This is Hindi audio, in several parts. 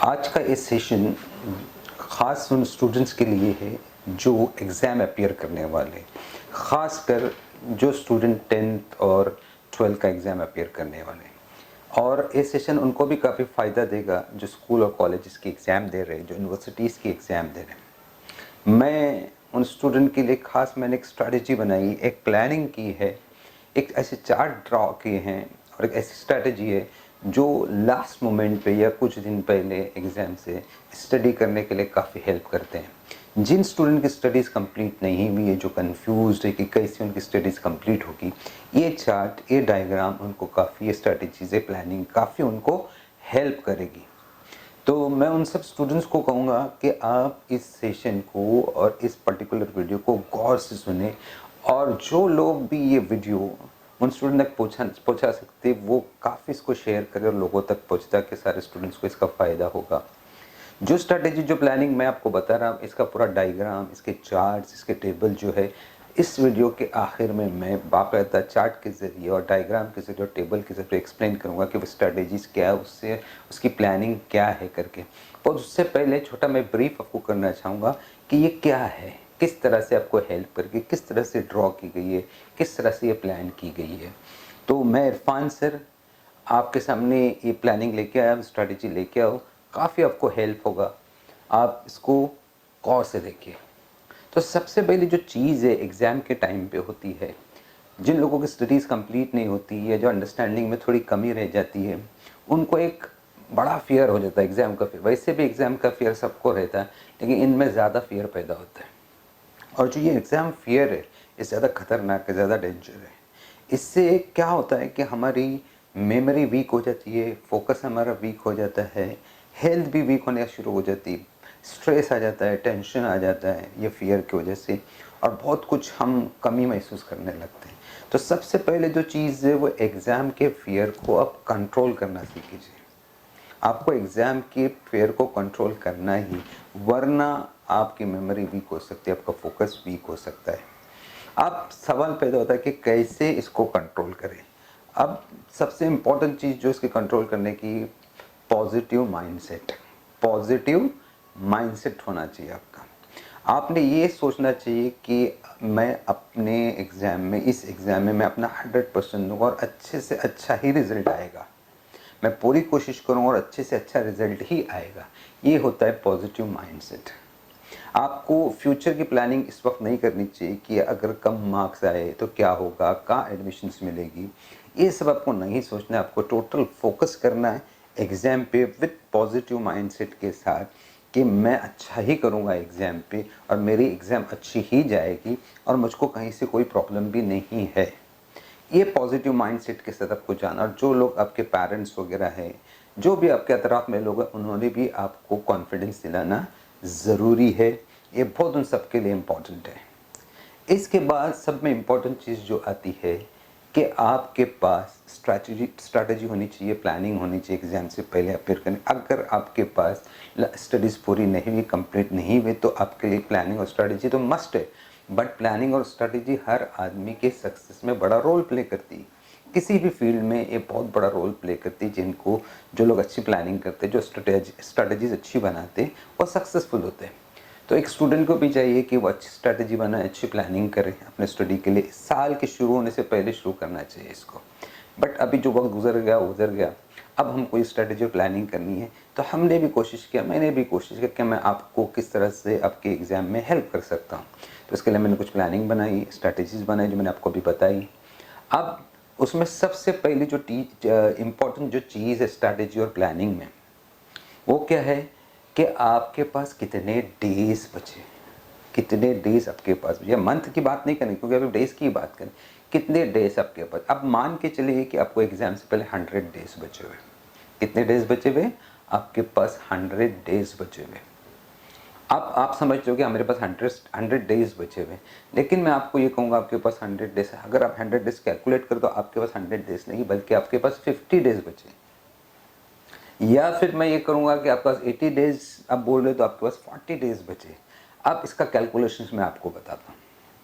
आज का ये सेशन ख़ास उन स्टूडेंट्स के लिए है जो एग्ज़ाम अपीयर करने वाले, ख़ासकर जो स्टूडेंट 10th और 12th का एग्ज़ाम अपीयर करने वाले। और ये सेशन उनको भी काफ़ी फ़ायदा देगा जो स्कूल और कॉलेजेस की एग्ज़ाम दे रहे हैं, जो यूनिवर्सिटीज़ की एग्ज़ाम दे रहे हैं। मैं उन स्टूडेंट के लिए ख़ास मैंने एक स्ट्रैटेजी बनाई, एक प्लानिंग की है, एक ऐसे चार्ट ड्रॉ किए हैं और एक ऐसी स्ट्रैटेजी है जो लास्ट मोमेंट पे या कुछ दिन पहले एग्ज़ाम से स्टडी करने के लिए काफ़ी हेल्प करते हैं। जिन स्टूडेंट की स्टडीज़ कंप्लीट नहीं हुई है, जो कंफ्यूज्ड है कि कैसे उनकी स्टडीज़ कंप्लीट होगी, ये चार्ट, ये डायग्राम उनको काफ़ी, ये स्ट्रैटेजीज़, प्लानिंग काफ़ी उनको हेल्प करेगी। तो मैं उन सब स्टूडेंट्स को कहूँगा कि आप इस सेशन को और इस पर्टिकुलर वीडियो को गौर से सुने, और जो लोग भी ये वीडियो उन स्टूडेंट तक पहुँचा सकते, वो काफ़ी इसको शेयर करें और लोगों तक पहुँचता कि सारे स्टूडेंट्स को इसका फ़ायदा होगा। जो स्ट्रैटेजी, जो प्लानिंग मैं आपको बता रहा हूँ, इसका पूरा डायग्राम, इसके चार्ट्स, इसके टेबल जो है, इस वीडियो के आखिर में मैं बाकायदा चार्ट के ज़रिए और डायग्राम के ज़रिए और टेबल के ज़रिए एक्सप्लेन करूँगा कि वो स्ट्रैटेजीज़ क्या है, उससे उसकी प्लानिंग क्या है करके। और उससे पहले छोटा मैं ब्रीफ आपको करना चाहूँगा कि ये क्या है, किस तरह से आपको हेल्प करके, किस तरह से ड्रॉ की गई है, किस तरह से ये प्लान की गई है। तो मैं इरफान सर आपके सामने ये प्लानिंग लेके आया, स्ट्रैटेजी लेके आओ, काफ़ी आपको हेल्प होगा। आप इसको गौर से देखिए। तो सबसे पहली जो चीज़ है एग्ज़ाम के टाइम पे होती है, जिन लोगों की स्टडीज़ कंप्लीट नहीं होती है, जो अंडरस्टैंडिंग में थोड़ी कमी रह जाती है, उनको एक बड़ा फ़ियर हो जाता है एग्ज़ाम का। फ़ियर, वैसे भी एग्ज़ाम का फ़ियर सबको रहता है, लेकिन इनमें ज़्यादा फ़ियर पैदा होता है। और जो ये एग्ज़ाम फ़ियर है, ये ज़्यादा ख़तरनाक है, ज़्यादा डेंजर है। इससे क्या होता है कि हमारी मेमोरी वीक हो जाती है, फ़ोकस हमारा वीक हो जाता है, हेल्थ भी वीक होने शुरू हो जाती है, स्ट्रेस आ जाता है, टेंशन आ जाता है ये फ़ियर की वजह से, और बहुत कुछ हम कमी महसूस करने लगते हैं। तो सबसे पहले जो चीज़ है वो एग्ज़ाम के फ़ियर को आप कंट्रोल करना सीख लीजिए। आपको एग्ज़ाम के फ़ियर को कंट्रोल करना ही, वरना आपकी मेमोरी वीक हो सकती है, आपका फ़ोकस वीक हो सकता है। अब सवाल पैदा होता है कि कैसे इसको कंट्रोल करें। अब सबसे इम्पोर्टेंट चीज़ जो इसके कंट्रोल करने की, पॉजिटिव माइंडसेट। पॉजिटिव माइंडसेट होना चाहिए आपका। आपने ये सोचना चाहिए कि मैं अपने एग्ज़ाम में, इस एग्ज़ाम में मैं अपना 100% दूँगा और अच्छे से अच्छा ही रिज़ल्ट आएगा। मैं पूरी कोशिश करूँगा और अच्छे से अच्छा रिज़ल्ट ही आएगा। ये होता है पॉजिटिव माइंडसेट। आपको फ्यूचर की प्लानिंग इस वक्त नहीं करनी चाहिए कि अगर कम मार्क्स आए तो क्या होगा, कहाँ एडमिशन्स मिलेगी, ये सब आपको नहीं सोचना है। आपको टोटल फोकस करना है एग्ज़ाम पे विद पॉजिटिव माइंडसेट के साथ कि मैं अच्छा ही करूँगा एग्ज़ाम पे और मेरी एग्ज़ाम अच्छी ही जाएगी और मुझको कहीं से कोई प्रॉब्लम भी नहीं है। ये पॉजिटिव माइंडसेट के साथ आपको जाना। और जो लोग आपके पेरेंट्स वगैरह हैं, जो भी आपके अतराफ में लोग हैं, उन्होंने भी आपको कॉन्फिडेंस दिलाना ज़रूरी है। ये बहुत उन सब के लिए इम्पोर्टेंट है। इसके बाद सब में इम्पोर्टेंट चीज़ जो आती है कि आपके पास स्ट्रैटेजी होनी चाहिए, प्लानिंग होनी चाहिए एग्ज़ाम से पहले अपीयर करने। अगर आपके पास स्टडीज़ पूरी नहीं हुई, कंप्लीट नहीं हुई, तो आपके लिए प्लानिंग और स्ट्रैटेजी तो मस्ट है। बट प्लानिंग और स्ट्रैटेजी हर आदमी के सक्सेस में बड़ा रोल प्ले करती है। किसी भी फील्ड में ये बहुत बड़ा रोल प्ले करती है। जो लोग अच्छी प्लानिंग करते हैं, जो स्ट्रैटेजीज़ अच्छी बनाते हैं, वो सक्सेसफुल होते हैं। तो एक स्टूडेंट को भी चाहिए कि वो अच्छी स्ट्रैटेजी बनाए, अच्छी प्लानिंग करे अपने स्टडी के लिए। साल के शुरू होने से पहले शुरू करना चाहिए इसको। बट अभी जो वक्त गुजर गया, अब हम कोई स्ट्रैटेजी और प्लानिंग करनी है, तो हमने भी कोशिश किया, मैंने भी कोशिश की कि मैं आपको किस तरह से आपके एग्ज़ाम में हेल्प कर सकता हूँ। तो इसके लिए मैंने कुछ प्लानिंग बनाई, स्ट्रैटेजीज़ बनाई, जो मैंने आपको अभी बताई। अब उसमें सबसे पहली जो इम्पोर्टेंट जो चीज़ है स्ट्रैटेजी और प्लानिंग में, वो क्या है कि आपके पास कितने डेज़ बचे। कितने डेज़ आपके पास बचे, मंथ की बात नहीं करें क्योंकि अभी डेज़ की बात करें। कितने डेज़ आपके पास, अब मान के चलिए कि आपको एग्ज़ाम से पहले 100 डेज़ बचे हुए। कितने डेज़ बचे हुए? आपके पास 100 डेज़ बचे हुए। अब आप समझ लो कि मेरे पास 100 डेज़ बचे हुए। लेकिन मैं आपको ये कहूँगा, आपके पास 100 डेज़ है। अगर आप 100 डेज़ कैलकुलेट करें तो आपके पास 100 डेज़ नहीं, बल्कि आपके पास 50 डेज़ बचे। या फिर मैं ये करूँगा कि आपके पास 80 डेज़ आप बोल रहे हो, तो आपके पास 40 डेज़ बचे। अब इसका कैलकुलेशंस मैं आपको बताता हूँ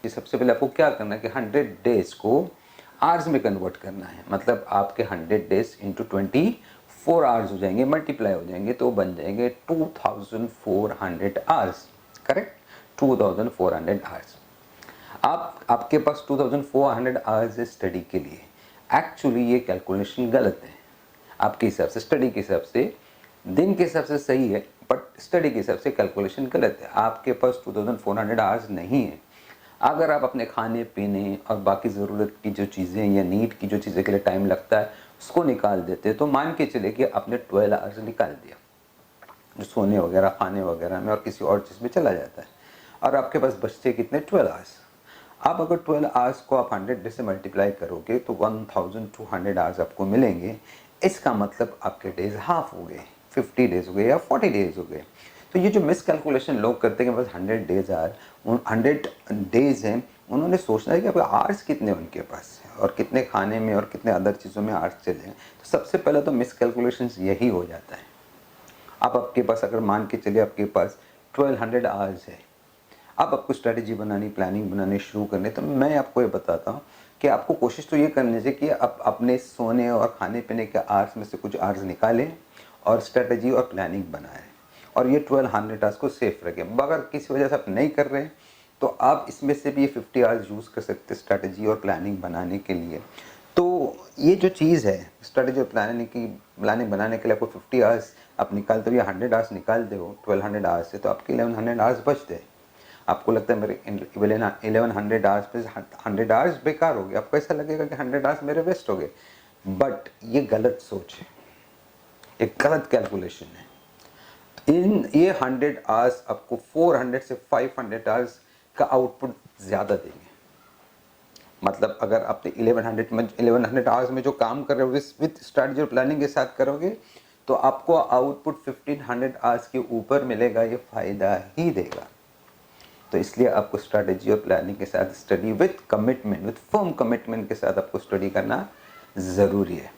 कि सबसे पहले आपको क्या करना है कि 100 डेज़ को आवर्स में कन्वर्ट करना है। मतलब आपके 100 डेज़ इंटू 24 4 आवर्स हो जाएंगे, मल्टीप्लाई हो जाएंगे तो बन जाएंगे 2400 आवर्स, करेक्ट, 2400 आवर्स। आपके पास 2400 आवर्स है स्टडी के लिए। एक्चुअली ये कैलकुलेशन गलत है आपके हिसाब से, स्टडी के हिसाब से, दिन के हिसाब से सही है बट स्टडी के हिसाब से कैलकुलेशन गलत है। आपके पास 2400 आवर्स नहीं है। अगर आप अपने खाने पीने और बाकी ज़रूरत की जो चीज़ें या नीड की जो चीज़ें के लिए टाइम लगता है उसको निकाल देते तो मान के चले कि आपने 12 आवर्स निकाल दिया, जो सोने वगैरह खाने वगैरह में और किसी और चीज़ में चला जाता है, और आपके पास बचते कितने 12 आवर्स। आप अगर 12 आवर्स को आप 100 डे से मल्टीप्लाई करोगे तो 1200 आवर्स आपको मिलेंगे। इसका मतलब आपके डेज हाफ हो गए, 50 डेज हो गए या 40 डेज हो गए। तो ये जो मिस कैलकुलेशन लोग करते हैं कि बस 100 डेज आर 100 डेज हैं, उन्होंने सोचना है कि आपके आवर्स कितने उनके पास है और कितने खाने में और कितने अदर चीज़ों में आवर्स चले हैं। तो सबसे पहले तो मिस कैलकुलेशन यही हो जाता है। आपके पास अगर मान के चलिए आपके पास 1200 आवर्स है, अब आपको स्ट्रेटेजी बनानी, प्लानिंग बनानी शुरू करनी, तो मैं आपको ये बताता हूँ कि आपको कोशिश तो ये करनी चाहिए कि आप अपने सोने और खाने पीने के आवर्स में से कुछ आवर्स निकालें और स्ट्रेटेजी और प्लानिंग बनाएं और ये 1200 आवर्स को सेफ रखें। अगर किसी वजह से आप नहीं कर रहे हैं तो आप इसमें से भी ये 50 आवर्स यूज़ कर सकते हैं स्ट्रेटेजी और प्लानिंग बनाने के लिए। तो ये जो चीज़ है स्ट्रेटेजी और प्लानिंग बनाने के लिए आपको 50 आवर्स आप निकालते हो या 100 आवर्स निकालते हो 1200 आवर्स से, तो आपके 1100 आवर्स बचते हैं। आपको लगता है मेरे 1100 आवर्स पे 100 आवर्स बेकार हो गए, आपको ऐसा लगेगा कि 100 आवर्स मेरे वेस्ट हो गए, बट ये गलत सोच है, एक गलत कैलकुलेशन है। ये 100 आवर्स आपको 400 से 500 आवर्स का आउटपुट ज़्यादा देंगे। मतलब अगर आपने 1100 आवर्स में जो काम कर रहे हो विथ स्ट्रैटेजी और प्लानिंग के साथ करोगे तो आपको आउटपुट 1500 आवर्स के ऊपर मिलेगा, ये फ़ायदा ही देगा। तो इसलिए आपको स्ट्रैटेजी और प्लानिंग के साथ study with commitment, with firm commitment के साथ आपको स्टडी करना ज़रूरी है।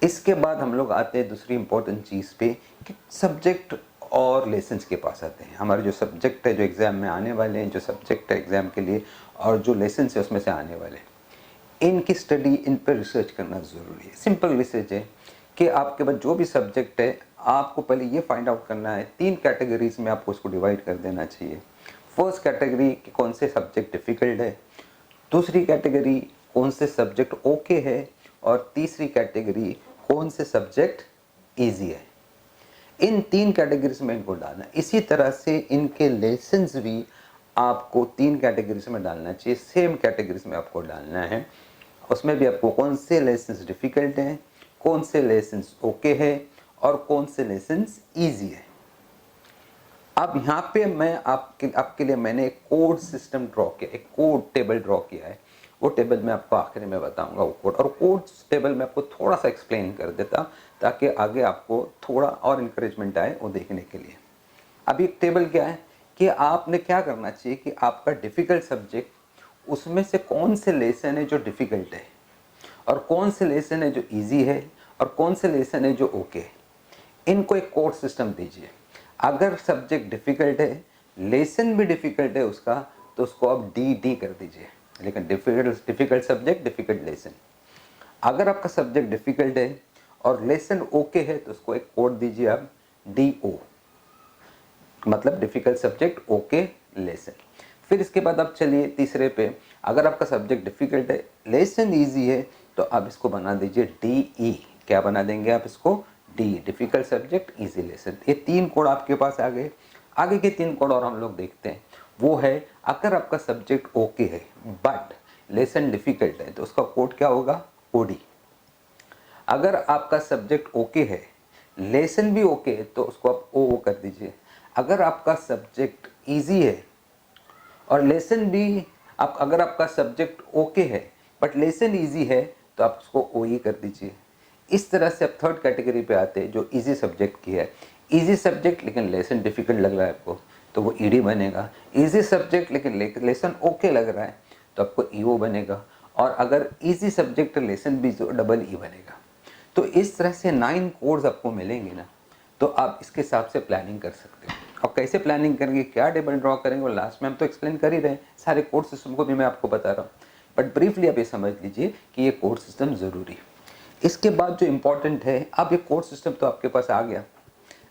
इसके बाद हम लोग आते हैं दूसरी इंपॉर्टेंट चीज़ पे कि सब्जेक्ट और लेसन्स के पास आते हैं। हमारे जो सब्जेक्ट है जो एग्ज़ाम में आने वाले हैं, जो सब्जेक्ट है एग्ज़ाम के लिए और जो लेसन्स है उसमें से आने वाले, इनकी स्टडी, इन पर रिसर्च करना ज़रूरी है। सिंपल रिसर्च है कि आपके पास जो भी सब्जेक्ट है आपको पहले ये फाइंड आउट करना है, 3 कैटेगरीज में आपको उसको डिवाइड कर देना चाहिए। फर्स्ट कैटेगरी कि कौन से सब्जेक्ट डिफ़िकल्ट है, दूसरी कैटेगरी कौन से सब्जेक्ट ओके है और तीसरी कैटेगरी कौन से सब्जेक्ट ईजी है। इन 3 कैटेगरीज में इनको डालना। इसी तरह से इनके लेसन्स भी आपको 3 कैटेगरीज में डालना चाहिए, सेम कैटेगरीज में आपको डालना है। उसमें भी आपको कौन से लेसन्स डिफ़िकल्ट हैं, कौन से लेसन्स ओके है और कौन से लेसन्स ईजी है। अब यहाँ पे मैं आपके लिए मैंने एक कोड सिस्टम ड्रॉ किया, एक कोड टेबल ड्रॉ किया है। वो टेबल मैं आपको आखिरी में बताऊंगा वो कोड, और कोड टेबल में आपको थोड़ा सा एक्सप्लेन कर देता ताकि आगे आपको थोड़ा और इंकरेजमेंट आए वो देखने के लिए। अभी एक टेबल क्या है कि आपने क्या करना चाहिए कि आपका डिफ़िकल्ट सब्जेक्ट उसमें से कौन से लेसन है जो डिफ़िकल्ट है और कौन से लेसन है जो ईजी है और कौन से लेसन है जो ओके है, इनको एक कोड सिस्टम दीजिए। अगर सब्जेक्ट डिफ़िकल्ट है, लेसन भी डिफ़िकल्ट है उसका, तो उसको आप डी कर दीजिए, लेकिन डिफ़िकल्ट सब्जेक्ट डिफ़िकल्ट लेसन। अगर आपका सब्जेक्ट डिफ़िकल्ट है और लेसन ओके है तो उसको एक कोड दीजिए आप DO, मतलब डिफ़िकल्ट सब्जेक्ट ओके लेसन। फिर इसके बाद आप चलिए तीसरे पे, अगर आपका सब्जेक्ट डिफ़िकल्ट है, लेसन ईजी है, तो आप इसको बना दीजिए DE। क्या बना देंगे आप इसको? D, difficult subject easy lesson. ये 3 कोड आपके पास आ गए। आगे के 3 कोड और हम लोग देखते हैं। वो है, अगर आपका सब्जेक्ट ओके है बट लेसन डिफ़िकल्ट है तो उसका कोड क्या होगा? OD। अगर आपका सब्जेक्ट ओके है, लेसन भी ओके है, तो उसको आप ओ कर दीजिए। अगर आपका सब्जेक्ट ईजी है और लेसन भी अगर आपका सब्जेक्ट ओके है बट लेसन ईजी है तो आप उसको OE कर दीजिए। इस तरह से आप थर्ड कैटेगरी पे आते हैं जो इजी सब्जेक्ट की है। इजी सब्जेक्ट लेकिन लेसन डिफ़िकल्ट लग रहा है आपको तो वो ED बनेगा। इजी सब्जेक्ट लेकिन लेसन ओके लग रहा है तो आपको EO बनेगा। और अगर इजी सब्जेक्ट लेसन भी तो डबल E बनेगा। तो इस तरह से 9 कोड्स आपको मिलेंगे ना, तो आप इसके हिसाब से प्लानिंग कर सकते हो। अब कैसे प्लानिंग करेंगे, क्या टेबल ड्रॉ करेंगे, और लास्ट में हम तो एक्सप्लेन कर ही रहे हैं, सारे कोड सिस्टम को भी मैं आपको बता रहा हूँ, बट ब्रीफली आप ये समझ लीजिए कि ये कोड सिस्टम ज़रूरी है। इसके बाद जो इम्पोर्टेंट है, अब ये कोर्स सिस्टम तो आपके पास आ गया,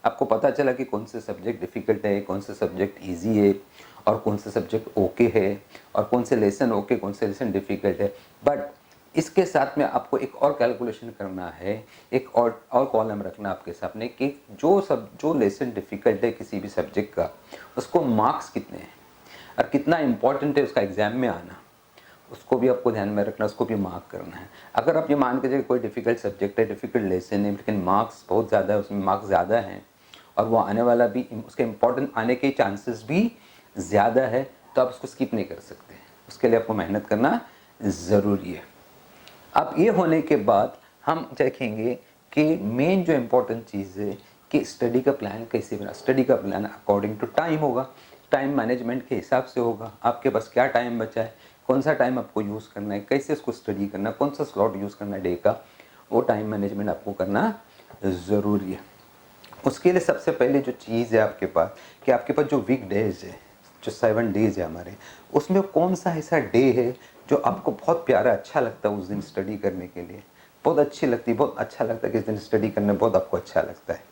आपको पता चला कि कौन से सब्जेक्ट डिफ़िकल्ट है, कौन से सब्जेक्ट ईजी है और कौन से सब्जेक्ट ओके है और कौन से लेसन ओके, कौन से लेसन डिफ़िकल्ट है। बट इसके साथ में आपको एक और कैलकुलेशन करना है, एक और कॉलम रखना आपके सामने कि जो लेसन डिफ़िकल्ट है किसी भी सब्जेक्ट का, उसको मार्क्स कितने हैं और कितना इम्पोर्टेंट है उसका एग्ज़ाम में आना, उसको भी आपको ध्यान में रखना, उसको भी मार्क करना है। अगर आप ये मान के चलिए कोई डिफ़िकल्ट सब्जेक्ट है, डिफ़िकल्ट लेसन है, लेकिन मार्क्स बहुत ज़्यादा है, उसमें मार्क्स ज़्यादा हैं और वो आने वाला भी, उसके इम्पोर्टेंट आने के चांसेस भी ज़्यादा है, तो आप उसको स्किप नहीं कर सकते। उसके लिए आपको मेहनत करना ज़रूरी है। अब ये होने के बाद हम देखेंगे कि मेन जो इम्पोर्टेंट चीज़ है कि स्टडी का प्लान कैसे बना। स्टडी का प्लान अकॉर्डिंग टू टाइम होगा, टाइम मैनेजमेंट के हिसाब से होगा। आपके पास क्या टाइम बचा है, कौन सा टाइम आपको यूज़ करना है, कैसे उसको स्टडी करना है, कौन सा स्लॉट यूज़ करना है डे का, वो टाइम मैनेजमेंट आपको करना ज़रूरी है। उसके लिए सबसे पहले जो चीज़ है आपके पास कि आपके पास जो वीक डेज है, जो 7 डेज़ है हमारे, उसमें कौन सा ऐसा डे है जो आपको बहुत प्यारा अच्छा लगता है उस दिन स्टडी करने के लिए, बहुत अच्छी लगती है, बहुत अच्छा लगता है कि इस दिन स्टडी करने में बहुत आपको अच्छा लगता है।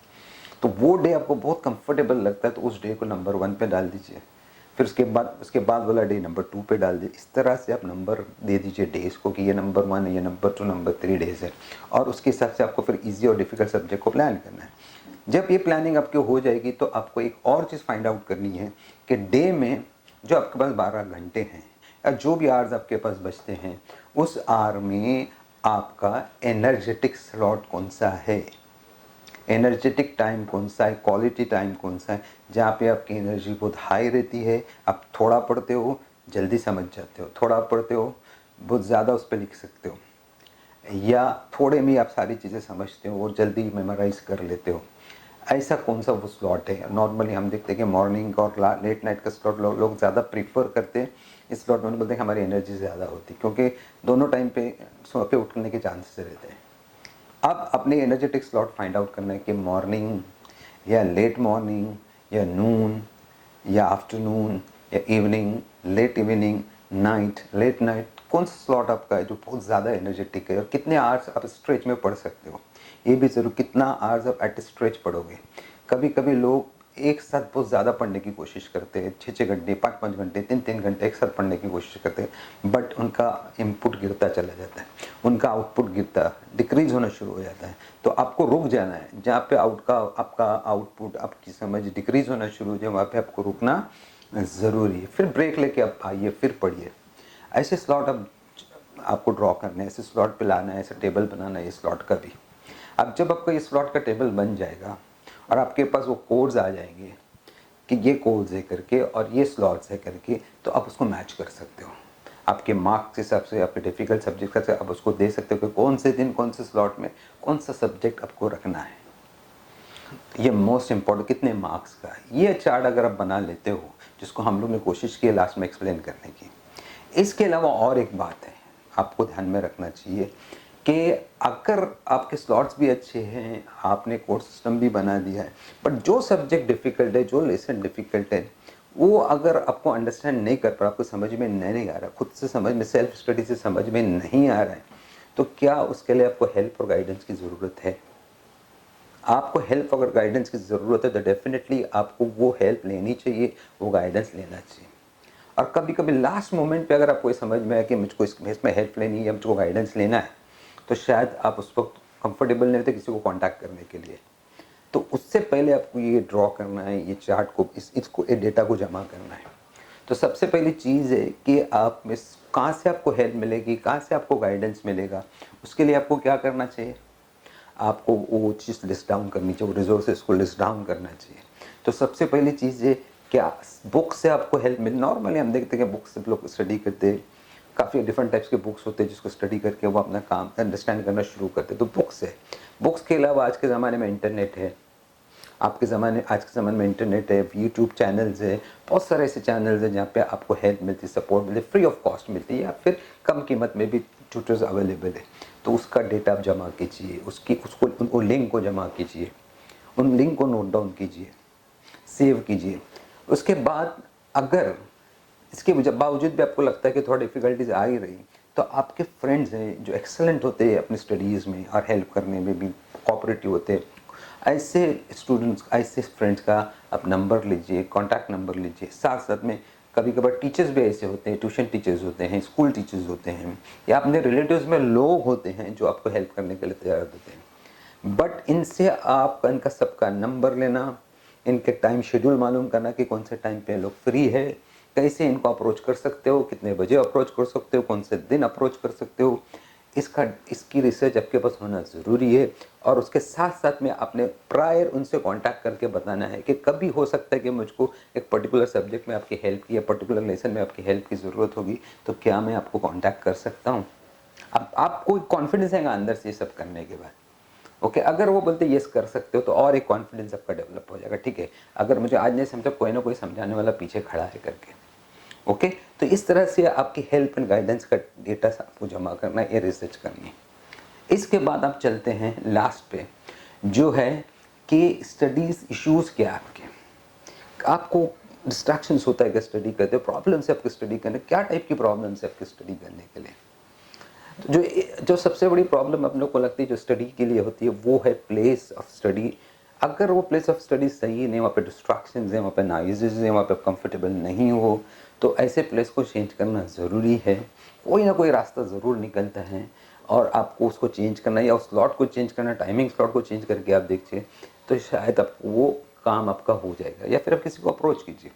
तो वो डे आपको बहुत कंफर्टेबल लगता है, तो उस डे को नंबर 1 पे डाल दीजिए। फिर उसके बाद वाला डे नंबर 2 पे डाल दीजिए। इस तरह से आप नंबर दे दीजिए डेज़ को कि ये नंबर 1 है, ये नंबर 2, नंबर 3 डेज़ है, और उसके हिसाब से आपको फिर ईज़ी और डिफ़िकल्ट सब्जेक्ट को प्लान करना है। जब ये प्लानिंग आपकी हो जाएगी तो आपको एक और चीज़ फाइंड आउट करनी है कि डे में जो आपके पास 12 घंटे हैं या जो भी आवर्स आपके पास बचते हैं, उस आवर में आपका एनर्जेटिक स्लॉट कौन सा है, एनर्जेटिक टाइम कौन सा है, क्वालिटी टाइम कौन सा है, जहाँ पे आपकी एनर्जी बहुत हाई रहती है, आप थोड़ा पढ़ते हो जल्दी समझ जाते हो, थोड़ा पढ़ते हो बहुत ज़्यादा उस पर लिख सकते हो, या थोड़े में आप सारी चीज़ें समझते हो और जल्दी मेमोराइज़ कर लेते हो। ऐसा कौन सा वो स्लॉट है। नॉर्मली हम देखते हैं कि मॉर्निंग और लेट नाइट का स्लॉट लोग ज़्यादा प्रीफर करते हैं। इस स्लॉट में बोलते हैं हमारी एनर्जी ज़्यादा होती है, क्योंकि दोनों टाइम पे सो के उठने के चांसेस रहते हैं। अब अपने एनर्जेटिक स्लॉट फाइंड आउट करना है कि मॉर्निंग या लेट मॉर्निंग या नून या आफ्टरनून या evening, late evening, night, late night, कौन सा स्लॉट आपका है जो बहुत ज़्यादा एनर्जेटिक है और कितने आवर्स आप स्ट्रेच में पढ़ सकते हो। ये भी ज़रूर, कितना आवर्स आप एट स्ट्रेच पढ़ोगे। कभी कभी लोग एक साथ बहुत ज़्यादा पढ़ने की कोशिश करते हैं, 6-6 घंटे, 5-5 घंटे, 3-3 घंटे एक साथ पढ़ने की कोशिश करते हैं, बट उनका इनपुट गिरता चला जाता है, उनका आउटपुट गिरता, डिक्रीज होना शुरू हो जाता है। तो आपको रुक जाना है जहाँ पे आपका आउटपुट, आपकी समझ डिक्रीज होना शुरू हो जाए, वहाँ पे आपको रुकना ज़रूरी है। फिर ब्रेक लेके आप आइए, फिर पढ़िए। ऐसे स्लॉट आपको ड्रॉ करना है, ऐसे स्लॉट पे लाना है, ऐसा टेबल बनाना है इस स्लॉट का भी। अब जब आपका ये स्लॉट का टेबल बन जाएगा और आपके पास वो कोड्स आ जाएंगे कि ये कोड्स है करके और ये स्लॉट्स है करके, तो आप उसको मैच कर सकते हो। आपके मार्क्स के हिसाब से, आपके डिफ़िकल्ट सब्जेक्ट का आप उसको दे सकते हो कि कौन से दिन कौन से स्लॉट में कौन सा सब्जेक्ट आपको रखना है। ये मोस्ट इम्पॉर्टेंट, कितने मार्क्स का है। ये चार्ट अगर आप बना लेते हो, जिसको हम लोग ने कोशिश की है लास्ट में एक्सप्लेन करने की। इसके अलावा और एक बात है आपको ध्यान में रखना चाहिए कि अगर आपके स्लॉट्स भी अच्छे हैं, आपने कोर्स सिस्टम भी बना दिया है, बट जो सब्जेक्ट डिफ़िकल्ट है, जो लेसन डिफ़िकल्ट है, वो अगर आपको अंडरस्टैंड नहीं कर पा, आपको समझ में नहीं आ रहा, खुद से समझ में, सेल्फ स्टडी से समझ में नहीं आ रहा है, तो क्या उसके लिए आपको हेल्प और गाइडेंस की ज़रूरत है। आपको हेल्प अगर गाइडेंस की ज़रूरत है तो डेफिनेटली आपको वो हेल्प लेनी चाहिए, वो गाइडेंस लेना चाहिए। और कभी कभी लास्ट मोमेंट पे अगर आपको ये समझ में आए कि मुझको इसमें हेल्प लेनी है या मुझको गाइडेंस लेना है, तो शायद आप उस वक्त कंफर्टेबल नहीं होते किसी को कांटेक्ट करने के लिए। तो उससे पहले आपको ये ड्रॉ करना है, ये चार्ट को, इसको, ये डेटा को जमा करना है। तो सबसे पहली चीज़ है कि आप कहाँ से आपको हेल्प मिलेगी, कहाँ से आपको गाइडेंस मिलेगा। उसके लिए आपको क्या करना चाहिए, आपको वो चीज़ लिस्ट डाउन करनी चाहिए, वो रिसोर्सेज को लिस्ट डाउन करना चाहिए। तो सबसे पहली चीज़ है क्या बुक से आपको हेल्प मिले। नॉर्मली हम देखते हैं कि बुक से लोग स्टडी करते हैं, काफ़ी डिफरेंट टाइप्स के बुक्स होते हैं जिसको स्टडी करके वो अपना काम अंडरस्टैंड करना शुरू करते हैं। तो बुक्स है। बुक्स के अलावा आज के ज़माने में इंटरनेट है। आज के ज़माने में इंटरनेट है, यूट्यूब चैनल्स है, बहुत सारे ऐसे चैनल्स हैं जहाँ पे आपको हेल्प मिलती है, सपोर्ट मिलती है, फ्री ऑफ कॉस्ट मिलती है, या फिर कम कीमत में भी ट्यूटर्स अवेलेबल है। तो उसका डेटा आप जमा कीजिए, उन लिंक को जमा कीजिए, उन लिंक को नोट डाउन कीजिए, सेव कीजिए। उसके बाद अगर इसके बावजूद भी आपको लगता है कि थोड़ा डिफ़िकल्टीज आ ही रही, तो आपके फ्रेंड्स हैं जो एक्सेलेंट होते हैं अपनी स्टडीज़ में और हेल्प करने में भी कोऑपरेटिव होते हैं, ऐसे स्टूडेंट्स, ऐसे फ्रेंड्स का आप नंबर लीजिए, कॉन्टैक्ट नंबर लीजिए। साथ साथ में कभी कभार टीचर्स भी ऐसे होते हैं, ट्यूशन टीचर्स होते हैं, स्कूल टीचर्स होते हैं, या अपने रिलेटिव्स में लोग होते हैं जो आपको हेल्प करने के लिए तैयार होते हैं। बट इनसे आप इनका सबका नंबर लेना, इनके टाइम शेड्यूल मालूम करना कि कौन से टाइम पे लोग फ्री है, कैसे इनको अप्रोच कर सकते हो, कितने बजे अप्रोच कर सकते हो, कौन से दिन अप्रोच कर सकते हो, इसकी रिसर्च आपके पास होना ज़रूरी है। और उसके साथ साथ में आपने प्रायर उनसे कांटेक्ट करके बताना है कि कभी हो सकता है कि मुझको एक पर्टिकुलर सब्जेक्ट में आपकी हेल्प की या पर्टिकुलर लेसन में आपकी हेल्प की ज़रूरत होगी, तो क्या मैं आपको कांटेक्ट कर सकता हूँ। अब आपको कॉन्फिडेंस आएगा अंदर से ये सब करने के बाद। ओके, अगर वो बोलते यस कर सकते हो तो और एक कॉन्फिडेंस आपका डेवलप हो जाएगा। ठीक है, अगर मुझे आज नहीं समझा, कोई ना कोई समझाने वाला पीछे खड़ा है करके। ओके, तो इस तरह से आपकी हेल्प एंड गाइडेंस का डेटा आपको जमा करना है, ये रिसर्च करनी है। इसके बाद आप चलते हैं लास्ट पे, जो है कि स्टडीज इश्यूज क्या है आपके। आपको डिस्ट्रैक्शंस होता है कि स्टडी करते हो, प्रॉब्लम्स है आपकी स्टडी करने, क्या टाइप की प्रॉब्लम्स है आपकी स्टडी करने के लिए। तो जो सबसे बड़ी प्रॉब्लम आप लोग को लगती है जो स्टडी के लिए होती है, वो है प्लेस ऑफ स्टडी। अगर वो प्लेस ऑफ स्टडी सही नहीं, वहाँ पे डिस्ट्रैक्शंस हैं, वहाँ पे नॉइजेस हैं, वहाँ पे कंफर्टेबल नहीं हो, तो ऐसे प्लेस को चेंज करना ज़रूरी है। कोई ना कोई रास्ता ज़रूर निकलता है और आपको उसको चेंज करना है, या उस स्लॉट को चेंज करना, टाइमिंग स्लॉट को चेंज करके आप देखिए, तो शायद आपको वो काम आपका हो जाएगा, या फिर आप किसी को अप्रोच कीजिए।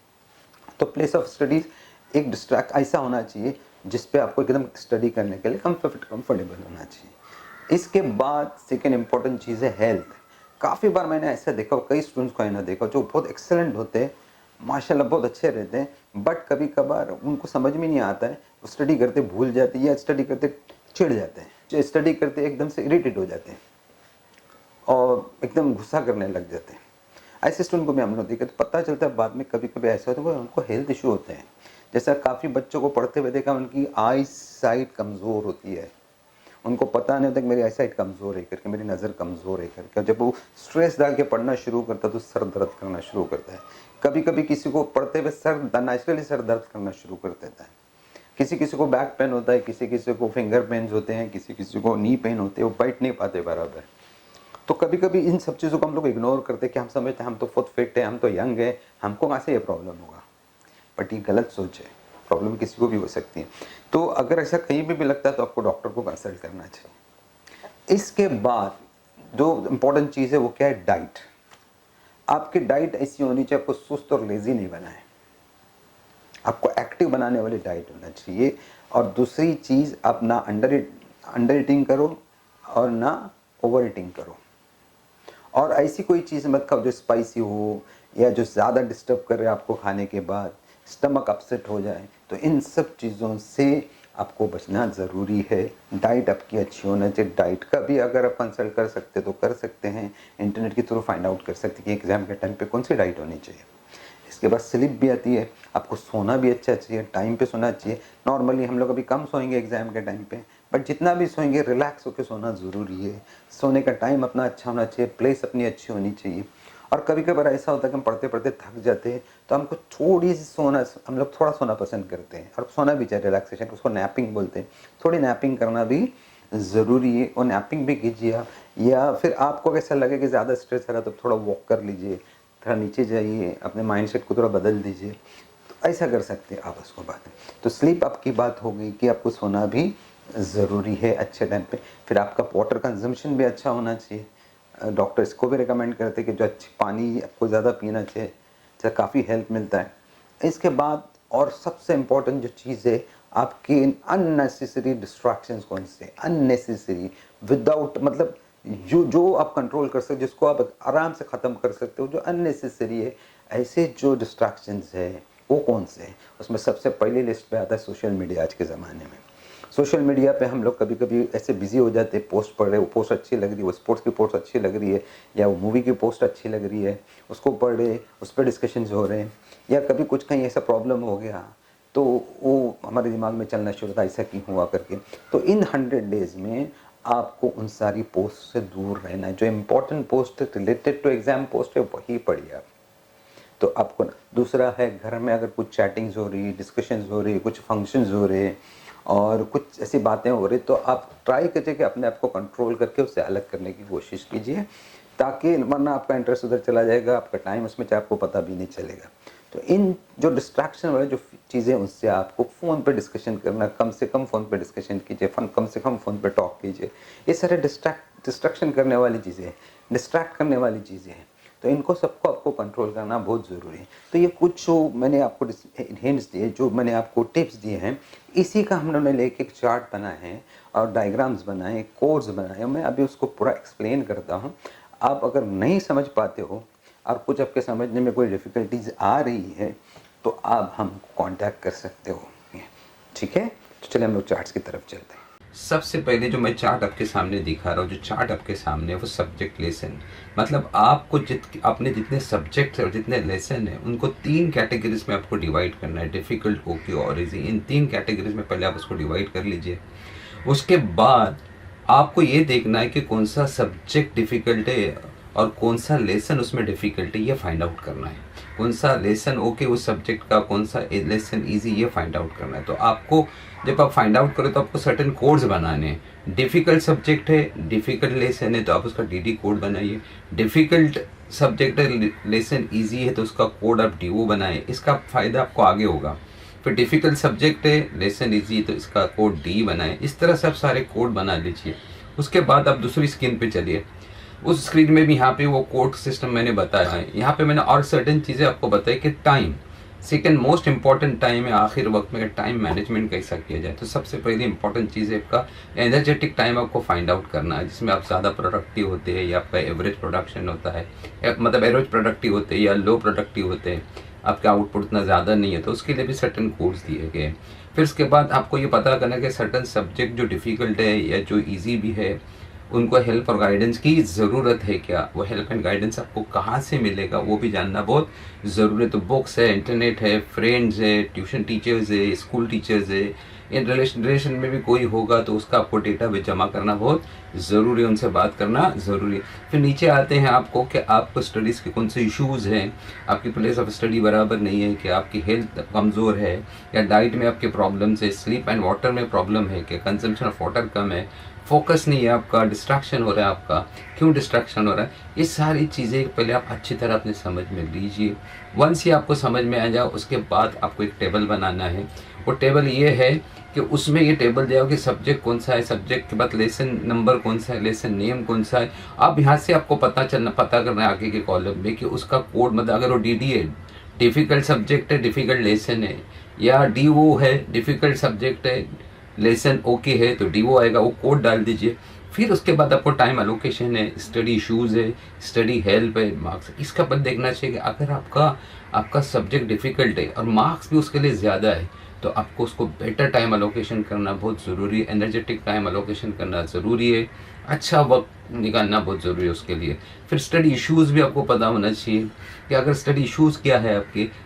तो प्लेस ऑफ स्टडीज एक डिस्ट्रैक्ट ऐसा होना चाहिए जिस पे आपको एकदम स्टडी करने के लिए कंफर्टेबल होना चाहिए। इसके बाद सेकेंड इंपॉर्टेंट चीज़ है हेल्थ। काफ़ी बार मैंने ऐसा देखा, कई स्टूडेंट्स को मैंने देखा जो बहुत एक्सेलेंट होते हैं, माशाल्लाह बहुत अच्छे रहते हैं, बट कभी कभार उनको समझ में नहीं आता है, वो स्टडी करते भूल जाते हैं या स्टडी करते चिढ़ जाते हैं, जो स्टडी करते एकदम से इरिटेट हो जाते हैं और एकदम गुस्सा करने लग जाते हैं। ऐसे स्टूडेंट को भी हम लोग देखे तो पता चलता है बाद में, कभी कभी ऐसा होता है उनको हेल्थ इशू होते हैं। जैसा काफ़ी बच्चों को पढ़ते हुए देखा, उनकी आई साइट कमज़ोर होती है, उनको पता नहीं होता कि मेरी आई साइट कमज़ोर है करके, मेरी नज़र कमज़ोर है करके। जब वो स्ट्रेस डाल के पढ़ना शुरू करता है तो सर दर्द करना शुरू करता है। कभी कभी किसी को पढ़ते हुए नेचुरली सर दर्द करना शुरू कर देता है। किसी किसी को बैक पेन होता है, किसी किसी को फिंगर पेन्स होते हैं, किसी किसी को नी पेन होते हैं, वो बैठ नहीं पाते बराबर। तो कभी कभी इन सब चीज़ों को हम लोग इग्नोर करते हैं कि हम समझते हैं हम तो बहुत फिट है, हम तो यंग है, हमको कहाँ से ये प्रॉब्लम होगा। बट ये गलत सोच है, प्रॉब्लम किसी को भी हो सकती है। तो अगर ऐसा कहीं भी लगता है तो आपको डॉक्टर को कंसल्ट करना चाहिए। इसके बाद जो इम्पोर्टेंट चीज़ है वो क्या है, डाइट। आपकी डाइट ऐसी होनी चाहिए, आपको सुस्त और लेजी नहीं बनाए, आपको एक्टिव बनाने वाली डाइट होना चाहिए। और दूसरी चीज़, आप ना अंडर ईटिंग करो और ना ओवर ईटिंग करो। और ऐसी कोई चीज़ मत खाओ जो स्पाइसी हो या जो ज़्यादा डिस्टर्ब करे आपको खाने के बाद, स्टमक अपसेट हो जाए। तो इन सब चीज़ों से आपको बचना ज़रूरी है। डाइट आपकी अच्छी होना चाहिए। डाइट का भी अगर आप कंसल्ट कर सकते तो कर सकते हैं, इंटरनेट के थ्रू फाइंड आउट कर सकते हैं कि एग्ज़ाम के टाइम पे कौन सी डाइट होनी चाहिए। इसके बाद स्लीप भी आती है, आपको सोना भी अच्छा चाहिए, टाइम पे सोना चाहिए। नॉर्मली हम लोग अभी कम सोएंगे एग्ज़ाम के टाइम पे, बट जितना भी सोएंगे रिलैक्स होकर सोना ज़रूरी है। सोने का टाइम अपना अच्छा होना चाहिए, प्लेस अपनी अच्छी होनी चाहिए। और कभी कभार ऐसा होता है कि हम पढ़ते पढ़ते थक जाते हैं, तो हमको थोड़ी सी सोना, हम लोग थोड़ा सोना पसंद करते हैं, और सोना भी चाहिए, रिलैक्सेशन, उसको नैपिंग बोलते हैं। थोड़ी नैपिंग करना भी ज़रूरी है, और नैपिंग भी कीजिए आप। या फिर आपको कैसा लगे कि ज़्यादा स्ट्रेस आ रहा है तो थोड़ा वॉक कर लीजिए, थोड़ा नीचे जाइए, अपने माइंडसेट को थोड़ा बदल दीजिए, तो ऐसा कर सकते हैं आप उसको बात। तो स्लीप आपकी बात हो गई कि आपको सोना भी ज़रूरी है अच्छे टाइम पे। फिर आपका वाटर कंजम्पशन भी अच्छा होना चाहिए। डॉक्टर इसको भी रिकमेंड करते हैं कि जो अच्छी पानी आपको ज़्यादा पीना चाहिए, इससे काफ़ी हेल्प मिलता है। इसके बाद और सबसे इम्पोर्टेंट जो चीज़ है, आपकी अननेसेसरी डिस्ट्रैक्शंस कौन से, अननेसेसरी, विदाउट मतलब जो आप कंट्रोल कर सकते, जिसको आप आराम से ख़त्म कर सकते हो, जो अननेसेसरी है, ऐसे जो डिस्ट्रैक्शंस है वो कौन से हैं। उसमें सबसे पहली लिस्ट पे आता है सोशल मीडिया। आज के ज़माने में सोशल मीडिया पे हम लोग कभी कभी ऐसे बिजी हो जाते हैं, पोस्ट पढ़ रहे, वो पोस्ट अच्छी लग रही है, वो स्पोर्ट्स की पोस्ट अच्छी लग रही है, या वो मूवी की पोस्ट अच्छी लग रही है, उसको पढ़ रहे, उस पर डिस्कशंस हो रहे हैं। या कभी कुछ कहीं ऐसा प्रॉब्लम हो गया तो वो हमारे दिमाग में चलना शुरू होता, ऐसा क्यों हुआ करके। तो इन 100 डेज़ में आपको उन सारी पोस्ट से दूर रहना है। जो important post related to exam post है वही पढ़िए आप। तो आपको दूसरा है, घर में अगर कुछ चैटिंग्स हो रही, डिस्कशंस हो रही, कुछ फंक्शंस हो रहे, और कुछ ऐसी बातें हो रही तो आप ट्राई कीजिए कि अपने आप को कंट्रोल करके उससे अलग करने की कोशिश कीजिए, ताकि वरना आपका इंटरेस्ट उधर चला जाएगा, आपका टाइम उसमें चाहे आपको पता भी नहीं चलेगा। तो इन जो डिस्ट्रैक्शन वाले जो चीज़ें उनसे आपको फ़ोन पे डिस्कशन करना, कम से कम फ़ोन पे डिस्कशन कीजिए, कम से कम फ़ोन पे टॉक कीजिए। ये सारे डिस्ट्रैक्शन करने वाली चीज़ें हैं, डिस्ट्रैक्ट करने वाली चीज़ें हैं। तो इनको सबको आपको कंट्रोल करना बहुत ज़रूरी है। तो ये कुछ जो मैंने आपको हिंट्स दिए, जो मैंने आपको टिप्स दिए हैं, इसी का हम लोगों ने लेके एक चार्ट बनाए हैं और डायग्राम्स बनाए, कोड्स बनाए। मैं अभी उसको पूरा एक्सप्लेन करता हूँ। आप अगर नहीं समझ पाते हो और कुछ आपके समझने में कोई डिफ़िकल्टीज आ रही है तो आप हमको कांटेक्ट कर सकते हो, ठीक है। तो चलिए हम लोग चार्ट्स की तरफ चलते हैं। सबसे पहले जो मैं चार्ट आपके सामने दिखा रहा हूँ, जो चार्ट आपके सामने है वो सब्जेक्ट लेसन, मतलब आपको अपने जितने सब्जेक्ट और जितने लेसन है उनको 3 कैटेगरीज में आपको डिवाइड करना है, डिफ़िकल्ट, ओके और इजी। इन 3 कैटेगरीज में पहले आप उसको डिवाइड कर लीजिए। उसके बाद आपको ये देखना है कि कौन सा सब्जेक्ट डिफ़िकल्ट है और कौन सा लेसन उसमें डिफ़िकल्ट है, ये फाइंड आउट करना है। कौन सा लेसन ओके उस सब्जेक्ट का, कौन सा लेसन इजी, ये फाइंड आउट करना है। तो आपको जब आप फाइंड आउट करें तो आपको सर्टेन कोड्स बनाने हैं। डिफ़िकल्ट सब्जेक्ट है, डिफ़िकल्ट लेसन है तो आप उसका डीडी कोड बनाइए। डिफ़िकल्ट सब्जेक्ट है, लेसन ईजी है तो उसका कोड आप डीओ बनाएं। इसका फ़ायदा आपको आगे होगा। फिर डिफ़िकल्ट सब्जेक्ट है, लेसन ईजी तो इसका कोड डी बनाएं। इस तरह से आप सारे कोड बना लीजिए। उसके बाद आप दूसरी स्क्रीन पे चलिए। उस स्क्रीन में भी यहाँ पे वो कोड सिस्टम मैंने बताया है। यहाँ पे मैंने और सर्टेन चीज़ें आपको बताई कि time second most important time है। आखिर वक्त में टाइम मैनेजमेंट कैसा किया जाए, तो सबसे पहली इंपॉर्टेंट चीज़ है आपका एनर्जेटिक टाइम आपको फाइंड आउट करना है, जिसमें आप ज़्यादा प्रोडक्टिव होते हैं या आपका एवरेज प्रोडक्शन होता है, मतलब एवरेज प्रोडक्टिव होते हैं या लो प्रोडक्टिव होते हैं, आपका आउटपुट इतना ज़्यादा नहीं है, तो उसके लिए भी सर्टन कोड्स दिए गए हैं। फिर उसके बाद आपको ये पता करना है कि सर्टन सब्जेक्ट जो डिफ़िकल्ट है या जो ईजी भी है उनको हेल्प और गाइडेंस की ज़रूरत है क्या, वो हेल्प एंड गाइडेंस आपको कहाँ से मिलेगा वो भी जानना बहुत ज़रूरी है। तो बुक्स है, इंटरनेट है, फ्रेंड्स है, ट्यूशन टीचर्स है, स्कूल टीचर्स है, इन रिलेशन में भी कोई होगा तो उसका आपको डेटा भी जमा करना बहुत ज़रूरी है, उनसे बात करना ज़रूरी है। फिर नीचे आते हैं आपको कि आपको स्टडीज़ के कौन से इश्यूज़ हैं, आपकी प्लेस ऑफ स्टडी बराबर नहीं है, कि आपकी हेल्थ कमज़ोर है या डाइट में आपके प्रॉब्लम्स है, स्लीप एंड वाटर में प्रॉब्लम है, कि कंजम्पशन ऑफ वाटर कम है, फोकस नहीं है आपका, डिस्ट्रैक्शन हो रहा है आपका, क्यों डिस्ट्रैक्शन हो रहा है, ये सारी चीज़ें पहले आप अच्छी तरह अपने समझ में लीजिए। वंस ये आपको समझ में आ जाए उसके बाद आपको एक टेबल बनाना है। वो टेबल ये है कि उसमें ये टेबल दिया हो कि सब्जेक्ट कौन सा है, सब्जेक्ट के बाद लेसन नंबर कौन सा है, लेसन नेम कौन सा है। अब यहाँ से आपको पता करना है आगे के कॉलम में कि उसका कोड, मतलब अगर वो डी है, डिफ़िकल्ट सब्जेक्ट है, डिफ़िकल्ट लेसन है, या DO है, डिफ़िकल्ट सब्जेक्ट है, लेसन ओके है तो DO आएगा, वो कोड डाल दीजिए। फिर उसके बाद आपको टाइम एलोकेशन है, स्टडी इश्यूज़ है, स्टडी हेल्प है, मार्क्स। इसका पर देखना चाहिए कि अगर आपका सब्जेक्ट डिफ़िकल्ट है और मार्क्स भी उसके लिए ज़्यादा है तो आपको उसको बेटर टाइम एलोकेशन करना बहुत ज़रूरी है, एनर्जेटिक टाइम एलोकेशन करना ज़रूरी है, अच्छा वक्त निकालना बहुत ज़रूरी है उसके लिए। फिर स्टडी इश्यूज़ भी आपको पता होना चाहिए कि अगर स्टडी इश्यूज़ क्या है,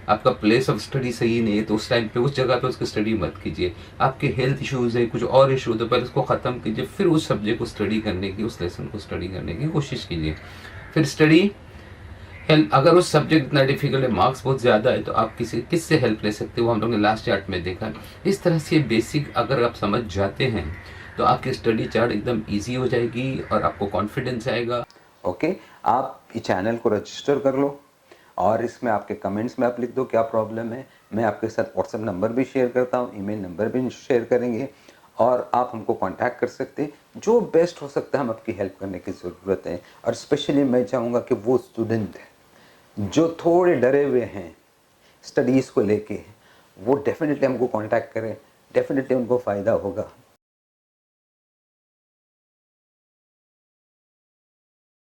आपका प्लेस ऑफ स्टडी सही नहीं है तो उस टाइम पे उस जगह पे उसकी स्टडी मत कीजिए। आपके हेल्थ इश्यूज़ है, कुछ और इशू तो पहले उसको ख़त्म कीजिए, फिर उस सब्जेक्ट को स्टडी करने की, उस लेसन को स्टडी करने की कोशिश कीजिए। फिर स्टडी हेल्प, अगर उस सब्जेक्ट इतना डिफिकल्ट है, मार्क्स बहुत ज़्यादा है, तो आप किससे हेल्प ले सकते हो, हम लोग ने लास्ट चार्ट में देखा। इस तरह से बेसिक अगर आप समझ जाते हैं तो आपकी स्टडी चार्ट एकदम इजी हो जाएगी और आपको कॉन्फिडेंस आएगा। ओके, आप इस चैनल को रजिस्टर कर लो और इसमें आपके कमेंट्स में आप लिख दो क्या प्रॉब्लम है। मैं आपके साथ व्हाट्सएप नंबर भी शेयर करता हूँ, ईमेल नंबर भी शेयर करेंगे और आप हमको कांटेक्ट कर सकते हैं। जो बेस्ट हो सकता है हम आपकी हेल्प करने की ज़रूरत है। और स्पेशली मैं चाहूँगा कि वो स्टूडेंट जो थोड़े डरे हुए हैं स्टडीज़ को लेके, वो डेफिनेटली हमको कांटेक्ट करें, डेफिनेटली उनको फ़ायदा होगा।